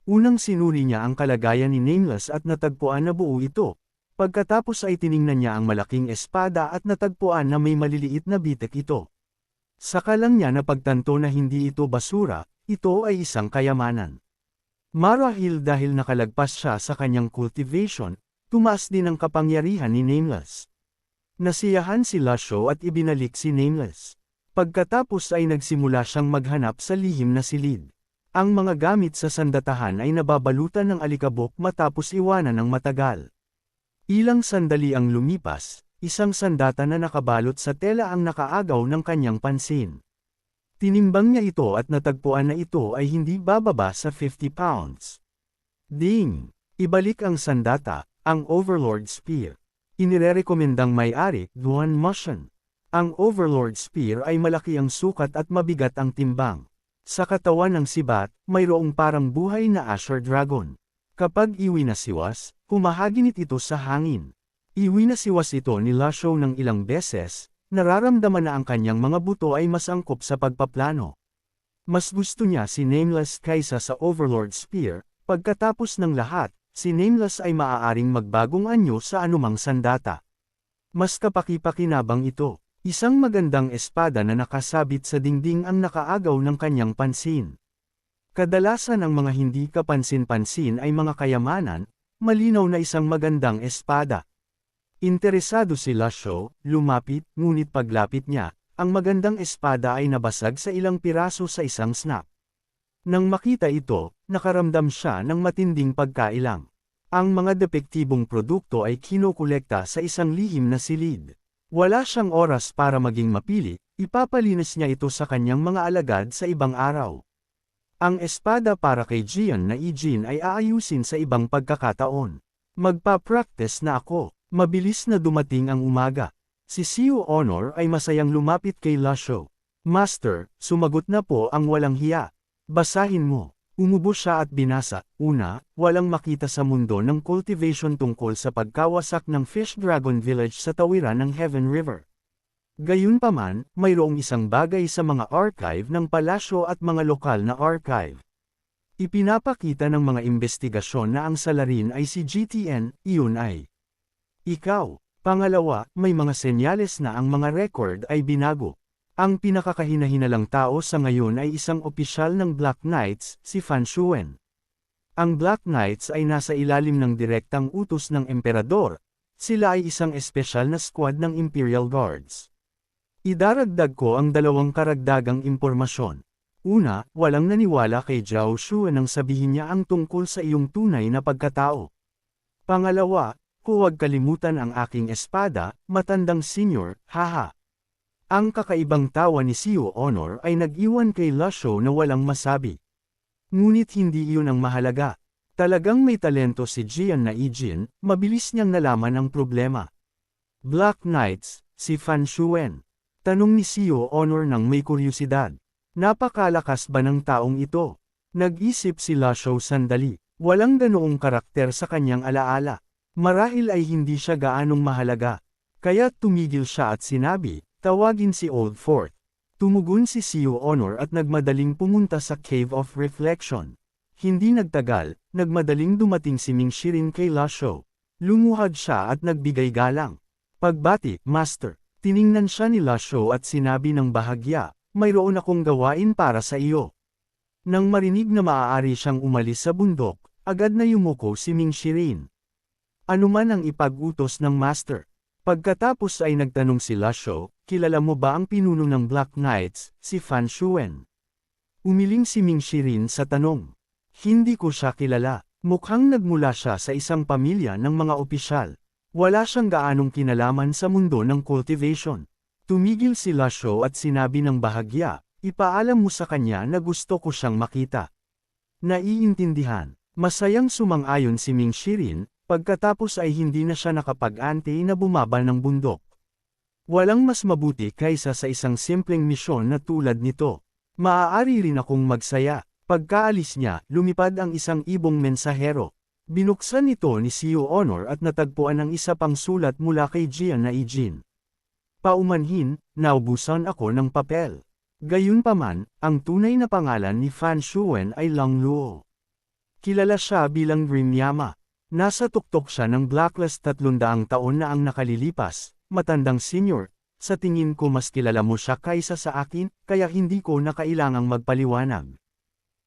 Unang sinuri niya ang kalagayan ni Nameless at natagpuan na buo ito. Pagkatapos ay tiningnan niya ang malaking espada at natagpuan na may maliliit na bitek ito. Saka lang niya napagtanto na hindi ito basura, ito ay isang kayamanan. Marahil dahil nakalagpas siya sa kanyang cultivation, tumaas din ang kapangyarihan ni Nameless. Nasiyahan si Lasho at ibinalik si Nameless. Pagkatapos ay nagsimula siyang maghanap sa lihim na silid. Ang mga gamit sa sandatahan ay nababalutan ng alikabok matapos iwanan ng matagal. Ilang sandali ang lumipas, isang sandata na nakabalot sa tela ang nakaagaw ng kanyang pansin. Tinimbang niya ito at natagpuan na ito ay hindi bababa sa 50 pounds. Ding! Ibalik ang sandata, ang Overlord Spear. Inirekomendang may-ari, Duan Motion. Ang Overlord Spear ay malaki ang sukat at mabigat ang timbang. Sa katawan ng sibat, mayroong parang buhay na Azure Dragon. Kapag iwinasiwas, humahaginit ito sa hangin. Iwinasiwas ito ni Lasho ng ilang beses, nararamdaman na ang kanyang mga buto ay mas angkop sa pagpaplano. Mas gusto niya si Nameless kaysa sa Overlord Spear, pagkatapos ng lahat, si Nameless ay maaaring magbagong anyo sa anumang sandata. Mas kapaki-pakinabang ito. Isang magandang espada na nakasabit sa dingding ang nakaagaw ng kanyang pansin. Kadalasan ang mga hindi kapansin-pansin ay mga kayamanan, malinaw na isang magandang espada. Interesado si Lasho, lumapit, ngunit paglapit niya, ang magandang espada ay nabasag sa ilang piraso sa isang snap. Nang makita ito, nakaramdam siya ng matinding pagkailang. Ang mga depektibong produkto ay kinukolekta sa isang lihim na silid. Wala siyang oras para maging mapili, ipapalinis niya ito sa kanyang mga alagad sa ibang araw. Ang espada para kay Gian na Ijin ay aayusin sa ibang pagkakataon. Magpa-practice na ako. Mabilis na dumating ang umaga. Si Siu Honor ay masayang lumapit kay Lasho. Master, sumagot na po ang walang hiya. Basahin mo. Umubo siya at binasa. Una, walang makita sa mundo ng cultivation tungkol sa pagkawasak ng Fish Dragon Village sa tawiran ng Heaven River. Gayunpaman, mayroong isang bagay sa mga archive ng palasyo at mga lokal na archive. Ipinapakita ng mga investigasyon na ang salarin ay si GTN, iyon ay ikaw. Pangalawa, may mga senyales na ang mga record ay binago. Ang pinakakahinahinalang tao sa ngayon ay isang opisyal ng Black Knights, si Fan Shuen. Ang Black Knights ay nasa ilalim ng direktang utos ng emperador. Sila ay isang espesyal na squad ng Imperial Guards. Idaragdag ko ang dalawang karagdagang impormasyon. Una, walang naniwala kay Zhao Shuen nang sabihin niya ang tungkol sa iyong tunay na pagkatao. Pangalawa, huwag kalimutan ang aking espada, matandang senior, haha. Ang kakaibang tawa ni Siu Honor ay nag-iwan kay Lasho na walang masabi. Ngunit hindi iyon ang mahalaga. Talagang may talento si Gian na Ijin, mabilis niyang nalaman ang problema. Black Knights, si Fan Shuen. Tanong ni Siu Honor nang may kuryosidad. Napakalakas ba ng taong ito? Nag-isip si Lasho sandali. Walang ganoong karakter sa kanyang alaala. Marahil ay hindi siya gaanong mahalaga. Kaya tumigil siya at sinabi, tawagin si Old Fort. Tumugon si Siu Honor at nagmadaling pumunta sa Cave of Reflection. Hindi nagtagal, nagmadaling dumating si Ming Shirin kay Lasho. Lumuhad siya at nagbigay galang. Pagbati, Master. Tiningnan siya ni Lasho at sinabi ng bahagya, mayroon akong gawain para sa iyo. Nang marinig na maaari siyang umalis sa bundok, agad na yumuko si Ming Shirin. Ano man ang ipag-utos ng Master. Pagkatapos ay nagtanong si Lasho, kilala mo ba ang pinuno ng Black Knights, si Fan Shuen? Umiling si Ming Shirin sa tanong. Hindi ko siya kilala. Mukhang nagmula siya sa isang pamilya ng mga opisyal. Wala siyang gaanong kinalaman sa mundo ng cultivation. Tumigil si Lasho at sinabi ng bahagya, ipaalam mo sa kanya na gusto ko siyang makita. Naiintindihan. Masayang sumang-ayon si Ming Shirin, pagkatapos ay hindi na siya nakapag-antay na bumaba ng bundok. Walang mas mabuti kaysa sa isang simpleng misyon na tulad nito. Maaari rin akong magsaya. Pagkaalis niya, lumipad ang isang ibong mensahero. Binuksan ito ni Siu Honor at natagpuan ang isa pang sulat mula kay Gian na Ijin. Paumanhin, naubusan ako ng papel. Gayunpaman, ang tunay na pangalan ni Fan Shuen ay Lang Luo. Kilala siya bilang Grim Yama. Nasa tuktok siya ng blacklist 300 taon na ang nakalilipas, matandang senior. Sa tingin ko mas kilala mo siya kaysa sa akin, kaya hindi ko na kailangang magpaliwanag.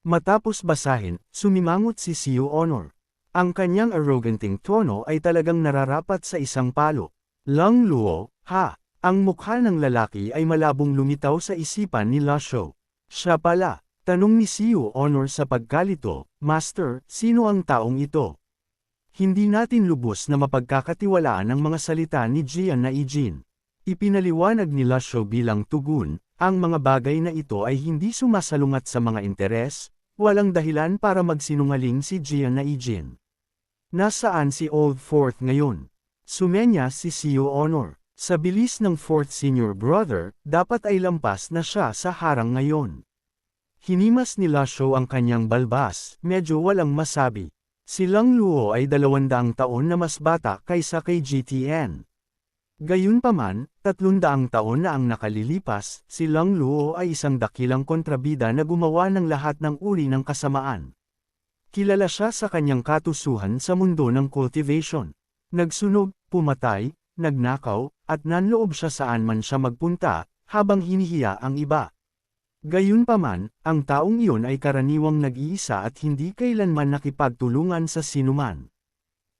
Matapos basahin, sumimangot si Siu Honor. Ang kanyang arroganting tono ay talagang nararapat sa isang palo. Lang Luo, ha? Ang mukha ng lalaki ay malabong lumitaw sa isipan ni Lasho. Siya pala, tanong ni Siu Honor sa pagkalito, Master, sino ang taong ito? Hindi natin lubos na mapagkakatiwalaan ang mga salita ni Jian na Ijin. Ipinaliwanag ni Lasho bilang tugon, ang mga bagay na ito ay hindi sumasalungat sa mga interes, walang dahilan para magsinungaling si Jian na Ijin. Nasaan si Old Fourth ngayon? Sumenya si Siu Honor. Sa bilis ng fourth senior brother, dapat ay lampas na siya sa harang ngayon. Hinimas ni Lasho ang kanyang balbas, medyo walang masabi. Si Lang Luo ay 200 taon na mas bata kaysa kay GTN. Gayunpaman, 300 taon na ang nakalilipas, si Lang Luo ay isang dakilang kontrabida na gumawa ng lahat ng uri ng kasamaan. Kilala siya sa kanyang katusuhan sa mundo ng cultivation. Nagsunog, pumatay, nagnakaw, at nanloob siya saan man siya magpunta, habang hinihiya ang iba. Gayunpaman, ang taong iyon ay karaniwang nag-iisa at hindi kailanman nakipagtulungan sa sinuman.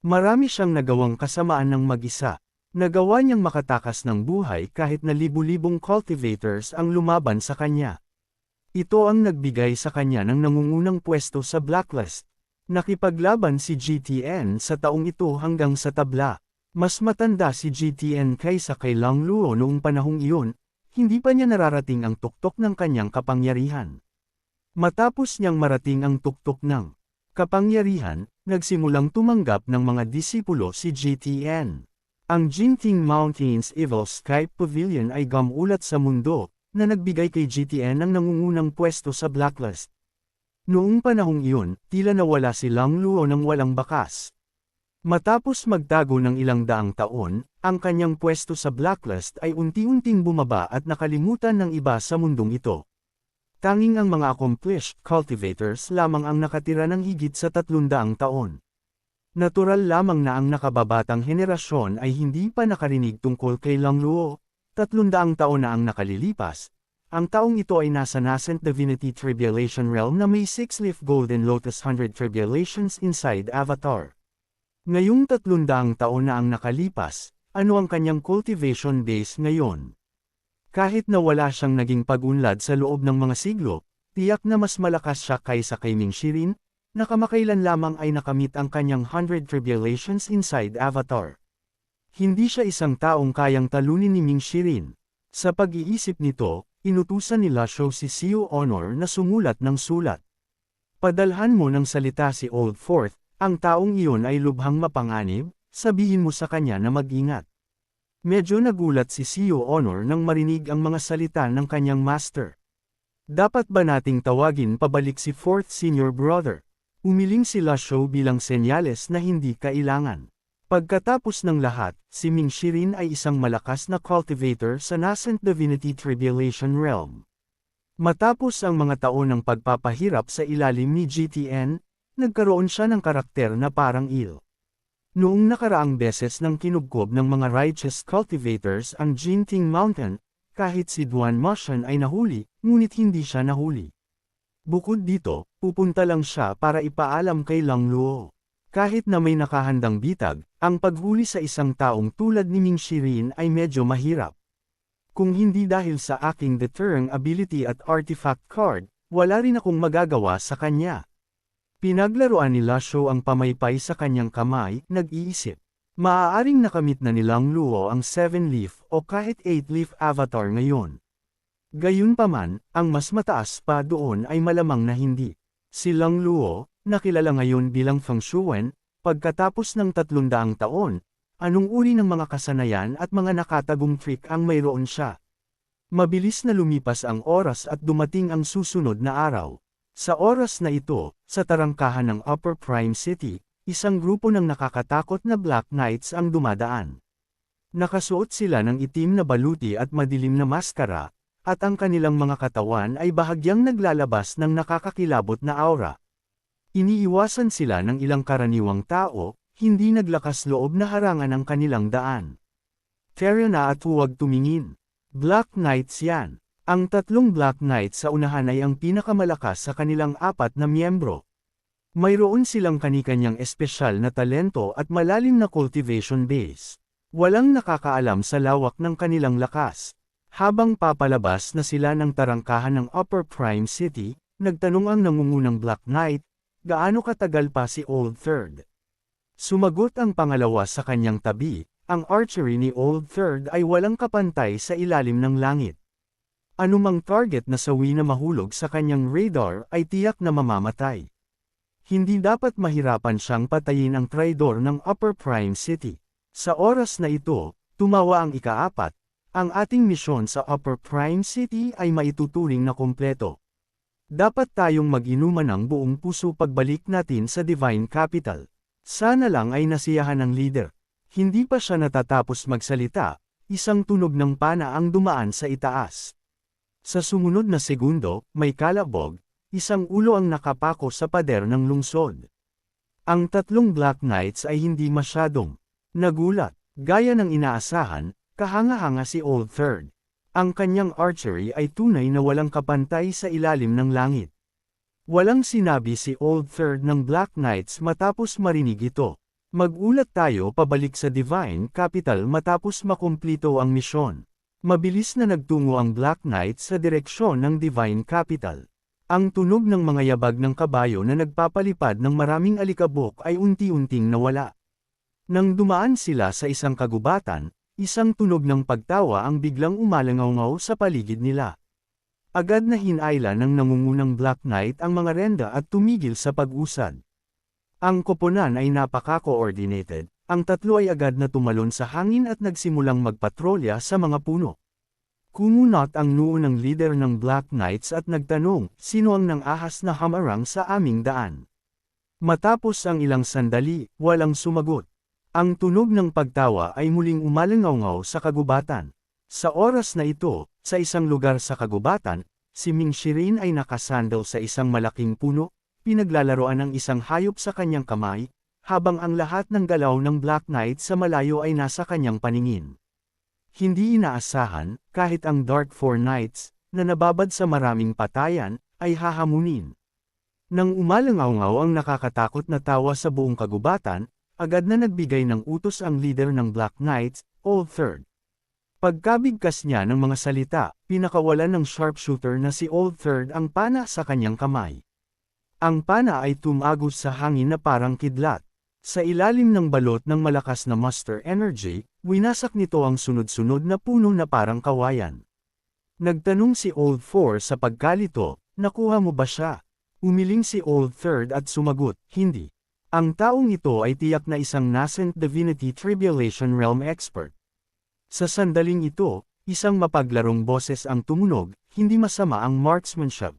Marami siyang nagawang kasamaan ng mag-isa. Nagawa niyang makatakas ng buhay kahit na libu-libong cultivators ang lumaban sa kanya. Ito ang nagbigay sa kanya ng nangungunang pwesto sa blacklist. Nakipaglaban si GTN sa taong ito hanggang sa tabla. Mas matanda si GTN kaysa kay Lang Luo noong panahong iyon. Hindi pa niya nararating ang tuktok ng kanyang kapangyarihan. Matapos niyang marating ang tuktok ng kapangyarihan, nagsimulang tumanggap ng mga disipulo si GTN. Ang Jinting Mountains Evil Sky Pavilion ay gamulat sa mundo, na nagbigay kay GTN ng nangungunang pwesto sa blacklist. Noong panahong iyon, tila nawala si Lang Luo ng walang bakas. Matapos magtago ng ilang daang taon, ang kanyang pwesto sa blacklist ay unti-unting bumaba at nakalimutan ng iba sa mundong ito. Tanging ang mga accomplished cultivators lamang ang nakatira ng higit sa 300 taon. Natural lamang na ang nakababatang henerasyon ay hindi pa nakarinig tungkol kay Lang Luo. 300 taon na ang nakalilipas. Ang taong ito ay nasa nascent divinity tribulation realm na may 6-leaf golden lotus 100 tribulations inside avatar. Ngayong 300 taon na ang nakalipas, ano ang kanyang cultivation base ngayon? Kahit na wala siyang naging pag-unlad sa loob ng mga siglo, tiyak na mas malakas siya kaysa kay Ming Shirin, na kamakailan lamang ay nakamit ang kanyang 100 tribulations inside avatar. Hindi siya isang taong kayang talunin ni Ming Shirin. Sa pag-iisip nito, inutusan ni Lasho si Siu Honor na sumulat ng sulat. Padalhan mo ng salita si Old Fourth. Ang taong iyon ay lubhang mapanganib, sabihin mo sa kanya na mag-ingat. Medyo nagulat si Siu Honor nang marinig ang mga salita ng kanyang master. Dapat ba nating tawagin pabalik si fourth senior brother? Umiling si Lasho bilang senyales na hindi kailangan. Pagkatapos ng lahat, si Ming Shirin ay isang malakas na cultivator sa nascent divinity tribulation realm. Matapos ang mga taon ng pagpapahirap sa ilalim ni GTN, nagkaroon siya ng karakter na parang il. Noong nakaraang beses nang kinubkob ng mga righteous cultivators ang Jinting Mountain, kahit si Duan Moshan ay nahuli, ngunit hindi siya nahuli. Bukod dito, pupunta lang siya para ipaalam kay Lang Luo. Kahit na may nakahandang bitag, ang paghuli sa isang taong tulad ni Ming Shirin ay medyo mahirap. Kung hindi dahil sa aking deterring ability at artifact card, wala rin akong magagawa sa kanya. Pinaglaruan ni Lasho ang pamaypay sa kanyang kamay, nag-iisip. Maaaring nakamit na ni Lang Luo ang 7-leaf o kahit 8-leaf avatar ngayon. Gayunpaman, ang mas mataas pa doon ay malamang na hindi. Si Lang Luo, nakilala ngayon bilang Feng Shuwen, pagkatapos ng 300 taon, anong uri ng mga kasanayan at mga nakatagong trick ang mayroon siya. Mabilis na lumipas ang oras at dumating ang susunod na araw. Sa oras na ito, sa tarangkahan ng Upper Prime City, isang grupo ng nakakatakot na Black Knights ang dumadaan. Nakasuot sila ng itim na baluti at madilim na maskara, at ang kanilang mga katawan ay bahagyang naglalabas ng nakakakilabot na aura. Iniiwasan sila ng ilang karaniwang tao, hindi naglakas loob na harangan ang kanilang daan. Tara na at huwag tumingin. Black Knights yan. Ang tatlong Black Knights sa unahan ay ang pinakamalakas sa kanilang apat na miyembro. Mayroon silang kanikanyang espesyal na talento at malalim na cultivation base. Walang nakakaalam sa lawak ng kanilang lakas. Habang papalabas na sila ng tarangkahan ng Upper Prime City, nagtanong ang nangungunang Black Knight, gaano katagal pa si Old Third? Sumagot ang pangalawa sa kanyang tabi, ang archery ni Old Third ay walang kapantay sa ilalim ng langit. Anumang target na sawi na mahulog sa kanyang radar ay tiyak na mamamatay. Hindi dapat mahirapan siyang patayin ang traidor ng Upper Prime City. Sa oras na ito, tumawa ang ikaapat, ang ating misyon sa Upper Prime City ay maituturing na kumpleto. Dapat tayong mag-inuman ng buong puso pagbalik natin sa Divine Capital. Sana lang ay nasiyahan ng leader. Hindi pa siya natatapos magsalita, isang tunog ng pana ang dumaan sa itaas. Sa sumunod na segundo, may kalabog, isang ulo ang nakapako sa pader ng lungsod. Ang tatlong Black Knights ay hindi masyadong nagulat, gaya ng inaasahan, kahanga-hanga si Old Third. Ang kanyang archery ay tunay na walang kapantay sa ilalim ng langit. Walang sinabi si Old Third ng Black Knights matapos marinig ito. Mag-ulat tayo pabalik sa Divine Capital matapos makumplito ang misyon. Mabilis na nagtungo ang Black Knights sa direksyon ng Divine Capital. Ang tunog ng mga yabag ng kabayo na nagpapalipad ng maraming alikabok ay unti-unting nawala. Nang dumaan sila sa isang kagubatan, isang tunog ng pagtawa ang biglang umalangaw-ngaw sa paligid nila. Agad na hinayla ng nangungunang Black Knight ang mga renda at tumigil sa pag-usad. Ang koponan ay napaka-coordinated, ang tatlo ay agad na tumalon sa hangin at nagsimulang magpatrolya sa mga puno. Kumunot ang noo ng leader ng Black Knights at nagtanong, sino ang nang-ahas na hamarang sa aming daan? Matapos ang ilang sandali, walang sumagot. Ang tunog ng pagtawa ay muling umalangaw-ngaw sa kagubatan. Sa oras na ito, sa isang lugar sa kagubatan, si Ming Shirin ay nakasandal sa isang malaking puno, pinaglalaroan ng isang hayop sa kanyang kamay, habang ang lahat ng galaw ng Black Knight sa malayo ay nasa kanyang paningin. Hindi inaasahan, kahit ang Dark Four Knights, na nababad sa maraming patayan, ay hahamunin. Nang umalangaw-ngaw ang nakakatakot na tawa sa buong kagubatan, agad na nagbigay ng utos ang leader ng Black Knights, Old Third. Pagkabigkas niya ng mga salita, pinakawalan ng sharpshooter na si Old Third ang pana sa kanyang kamay. Ang pana ay tumagos sa hangin na parang kidlat. Sa ilalim ng balot ng malakas na Master Energy, winasak nito ang sunod-sunod na puno na parang kawayan. Nagtanong si Old Four sa pagkalito, nakuha mo ba siya? Umiling si Old Third at sumagot, hindi. Ang taong ito ay tiyak na isang nascent Divinity Tribulation Realm expert. Sa sandaling ito, isang mapaglarong boses ang tumunog, hindi masama ang marksmanship.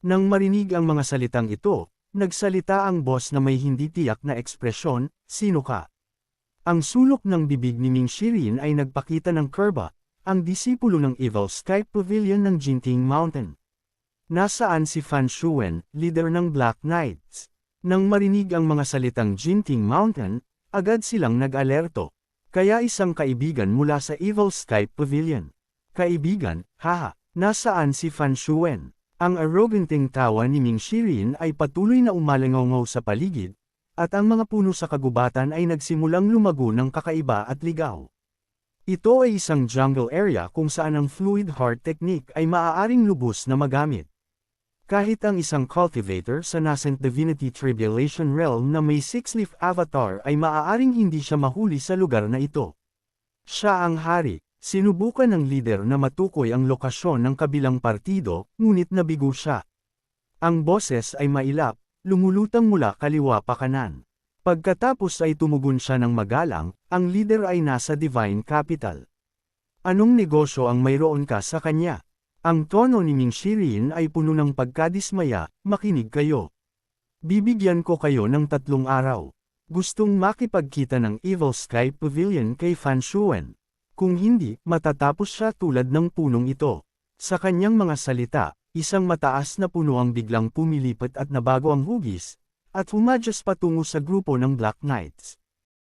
Nang marinig ang mga salitang ito, nagsalita ang boss na may hindi tiyak na ekspresyon, sino ka? Ang sulok ng bibig ni Ming Shirin ay nagpakita ng kurba, ang disipulo ng Evil Sky Pavilion ng Jinting Mountain. Nasaan si Fan Shuwen, leader ng Black Knights? Nang marinig ang mga salitang Jinting Mountain, agad silang nag-alerto. Kaya isang kaibigan mula sa Evil Sky Pavilion. Kaibigan, haha, nasaan si Fan Shuwen? Ang arroganting tawa ni Ming Shirin ay patuloy na umalangaw-ngaw sa paligid, at ang mga puno sa kagubatan ay nagsimulang lumago ng kakaiba at ligaw. Ito ay isang jungle area kung saan ang Fluid Heart Technique ay maaaring lubos na magamit. Kahit ang isang cultivator sa nascent Divinity Tribulation Realm na may six-leaf avatar ay maaaring hindi siya mahuli sa lugar na ito. Siya ang hari. Sinubukan ng leader na matukoy ang lokasyon ng kabilang partido, ngunit nabigo siya. Ang boses ay mailap, lumulutang mula kaliwa pa kanan. Pagkatapos ay tumugon siya ng magalang, ang leader ay nasa Divine Capital. Anong negosyo ang mayroon ka sa kanya? Ang tono ni Ming Shirin ay puno ng pagkadismaya, makinig kayo. Bibigyan ko kayo ng 3 araw. Gustong makipagkita ng Evil Sky Pavilion kay Fan Shuwen. Kung hindi, matatapos siya tulad ng punong ito. Sa kanyang mga salita, isang mataas na puno ang biglang pumilipat at nabago ang hugis, at humadyas patungo sa grupo ng Black Knights.